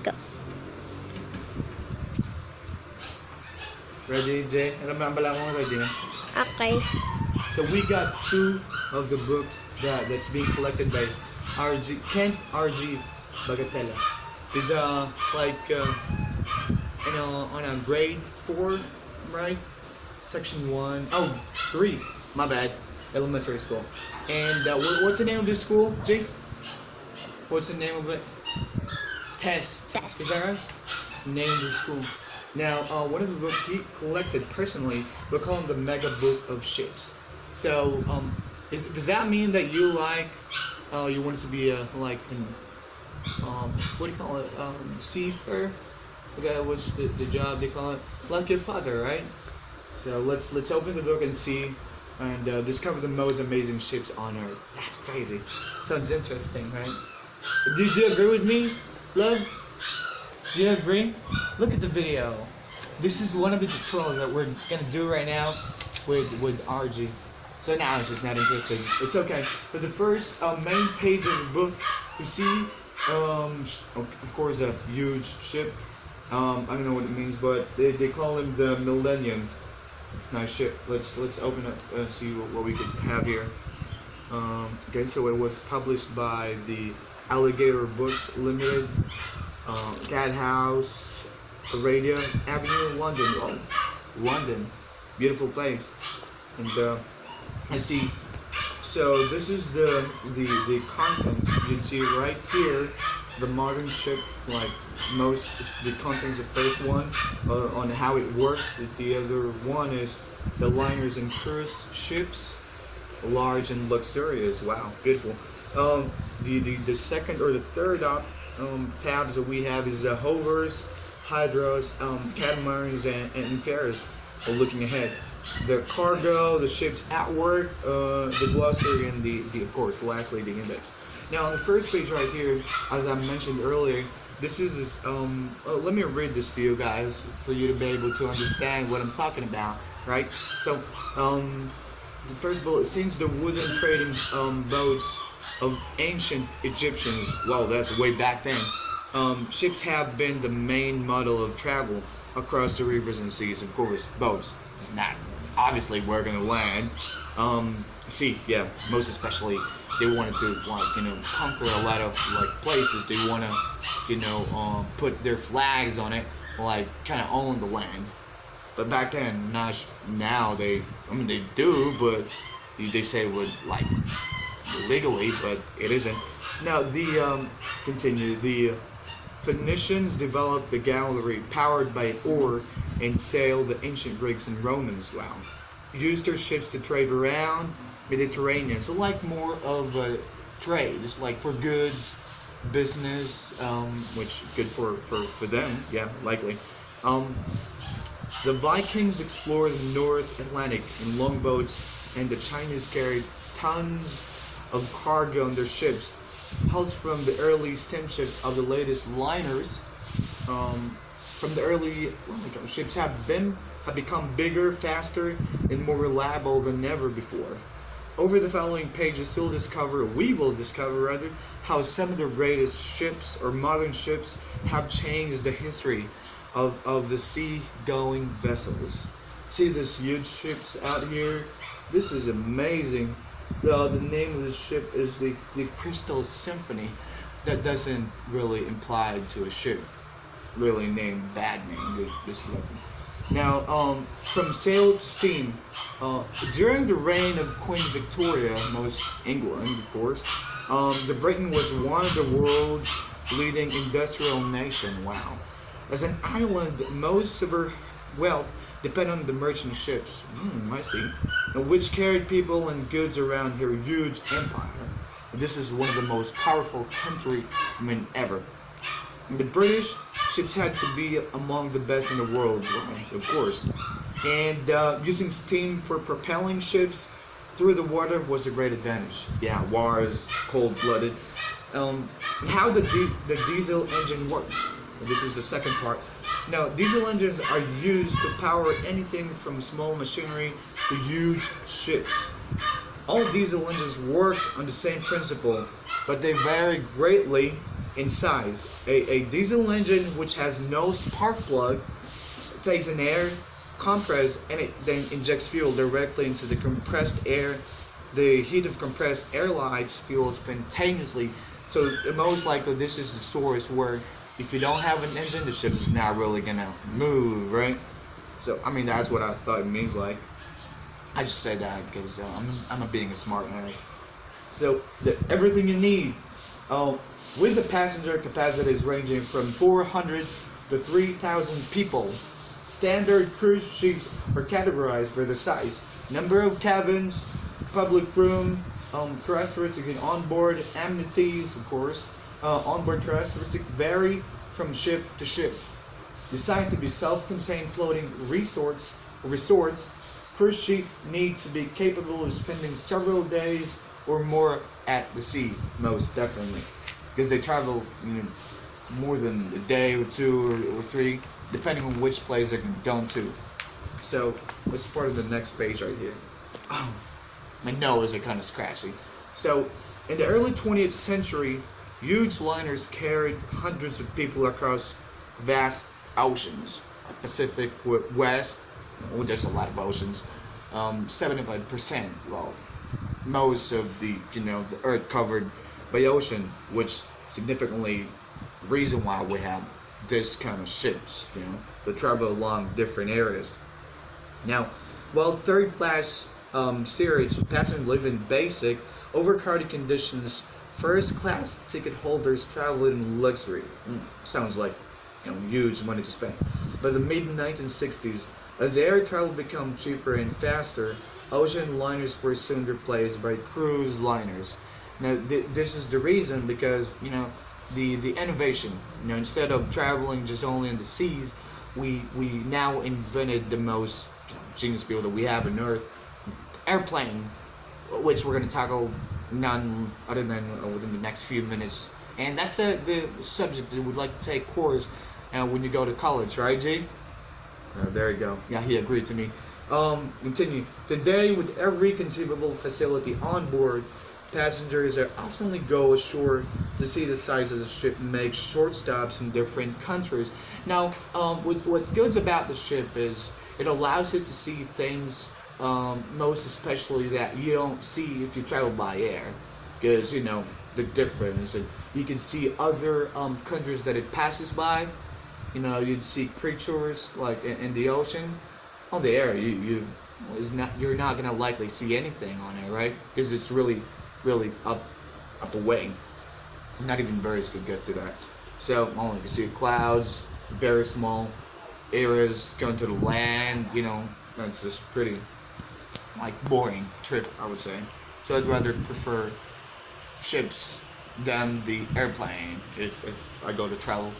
Go. Ready, Jay? Alam mo bala kung ready na. Okay. So we got two of the books that's being collected by RG Bagatela. He's on a grade 4, right? Section 1. Oh, 3. My bad. Elementary school. And what's the name of this school, Jake? What's the name of it? Test. Is that right? Name of the school. Now, one of the books he collected personally, we call him the Mega Book of Ships. So, does that mean that you you want to be what do you call it? Seafarer? Okay, what's the job they call it? Like your father, right? So let's open the book and see, and discover the most amazing ships on Earth. That's crazy. Sounds interesting, right? Do you agree with me, love? Do you agree? Look at the video. This is one of the tutorials that we're gonna do right now with RG. So now it's just not interesting. It's okay. But the first main page of the book, you see, of course, a huge ship. I don't know what it means, but they call him the Millennium. Nice ship. Let's open up and see what we could have here. Okay, so it was published by the Alligator Books Limited. Cat House, Radio Avenue, London. Oh, London, beautiful place. And I see. So this is the contents. You can see right here, the modern ship. Like the contents. The first one on how it works. The other one is the liners and cruise ships, large and luxurious. Wow, beautiful. The second or the third tabs that we have is the hovers, hydros, catamarans, and ferries. Looking ahead, the cargo, the ships at work, the glossary, and the of course, lastly, the index. Now on the first page right here, as I mentioned earlier, this is let me read this to you guys for you to be able to understand what I'm talking about, right? So the first bullet, since the wooden trading boats of ancient Egyptians, wow, that's way back then, ships have been the main model of travel across the rivers and seas. Of course, boats. It's not obviously we're gonna land. Sea, yeah, most especially they wanted to conquer a lot of places. They wanna put their flags on it, kind of own the land. But back then, now they do, but they say it would legally, but it isn't. Now the Phoenicians developed the gallery powered by oar and sail. The ancient Greeks and Romans, wow, used their ships to trade around Mediterranean. So more of a trade, just for goods, business, which good for them, yeah, likely. The Vikings explored the North Atlantic in longboats, and the Chinese carried tons of cargo on their ships. Hulls from the early steamships of the latest liners, from the early ships have become bigger, faster, and more reliable than ever before. Over the following pages, we will discover how some of the greatest ships or modern ships have changed the history of the sea-going vessels. See these huge ships out here? This is amazing. The name of the ship is the Crystal Symphony. That doesn't really imply to a ship really named bad name. This level. Now, from sail to steam, during the reign of Queen Victoria, most England, of course, the Britain was one of the world's leading industrial nation. Wow. As an island, most of her wealth depend on the merchant ships, I see, which carried people and goods around her huge empire. This is one of the most powerful countries ever. The British ships had to be among the best in the world, of course, and using steam for propelling ships through the water was a great advantage. Yeah, war is cold-blooded. How the diesel engine works. This is the second part. Now, diesel engines are used to power anything from small machinery to huge ships. All diesel engines work on the same principle, but they vary greatly in size. A diesel engine which has no spark plug takes an air compress and it then injects fuel directly into the compressed air. The heat of compressed air lights fuel spontaneously. So most likely this is the source where if you don't have an engine, the ship is not really gonna move, right? So I mean that's what I thought it means. Like I just said that because I'm being a smart ass. So everything you need, with the passenger capacities ranging from 400 to 3,000 people. Standard cruise ships are categorized by their size, number of cabins, public room, characteristics and onboard amenities, of course. Onboard characteristics vary from ship to ship. Designed to be self-contained floating resorts, cruise ships need to be capable of spending several days or more at the sea, most definitely, because they travel more than a day or two or three, depending on which place they're going to. So let's part of the next page right here. Oh, my nose are kind of scratchy. So in the early 20th century, huge liners carried hundreds of people across vast oceans. Pacific, West, there's a lot of oceans. 75%, well, most of the the earth covered by ocean, which significantly reason why we have this kind of ships, to travel along different areas. Now, while third class steerage passengers live in basic, overcrowded conditions, first class ticket holders travel in luxury. Sounds like huge money to spend. By the mid 1960s, as air travel became cheaper and faster, ocean liners were soon replaced by cruise liners. Now, this is the reason because the innovation. Instead of traveling just only in the seas, we now invented the most genius people that we have on Earth, airplane, which we're going to tackle none other than within the next few minutes. And that's the subject that we would like to take course when you go to college, right, G? There you go. Yeah, he agreed to me. Continue. Today, with every conceivable facility on board, passengers are often go ashore to see the size of the ship and make short stops in different countries. Now, what good's about the ship is it allows you to see things, most especially that you don't see if you travel by air, because the difference, and you can see other countries that it passes by. You'd see creatures like in the ocean. On the air, you're not gonna likely see anything on it, right? Because it's really up away. Not even birds could get to that. So only you can see clouds, very small areas going to the land. That's just pretty boring trip, I would say. So I'd rather prefer ships than the airplane if I go to travel.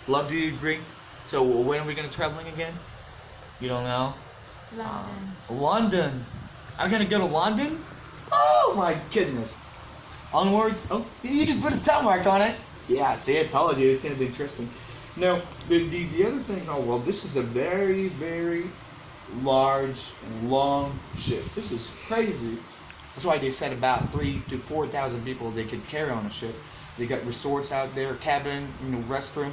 Love, do you agree? So when are we gonna traveling again? You don't know? London. London. I'm gonna go to London? Oh my goodness. Onwards. Oh, you can put a time mark on it. Yeah, see, I told you it's gonna be interesting. Now, the other thing, well, this is a very, very large and long ship. This is crazy. That's why they said about 3,000 to 4,000 people they could carry on a ship. They got resorts out there, cabin, restroom,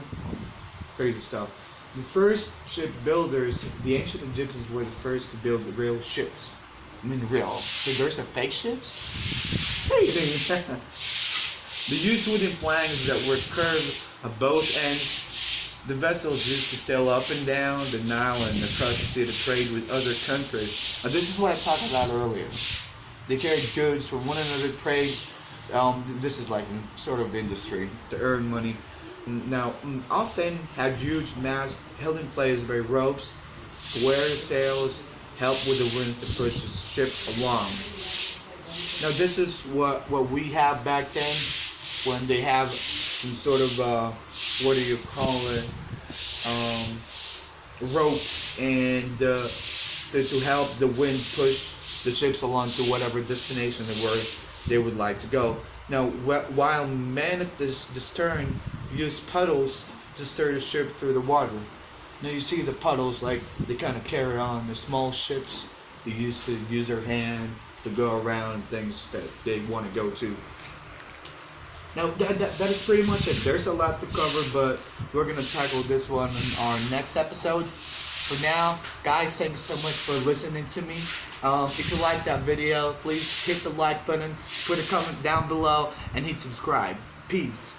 crazy stuff. The first ship builders, the ancient Egyptians were the first to build real ships. I mean real. So there's a fake ships? Crazy. They used wooden planks that were curved at both ends. The vessels used to sail up and down the Nile and across the sea to trade with other countries. This is what I talked about earlier. They carried goods from one another trade. This is like a sort of industry to earn money. Now, often had huge masts held in place by ropes, square sails, help with the winds to push the ship along. Now, this is what we have back then, when they have some sort of what do you call it, ropes and to help the wind push the ships along to whatever destination they would like to go. Now, while men at the stern use puddles to steer the ship through the water. Now you see the puddles, like they kind of carry on the small ships. They used to use their hand to go around things that they want to go to. Now that is pretty much it. There's a lot to cover, but we're gonna tackle this one in our next episode. For now, guys, thank you so much for listening to me. If you like that video, please hit the like button, put a comment down below, and hit subscribe. Peace.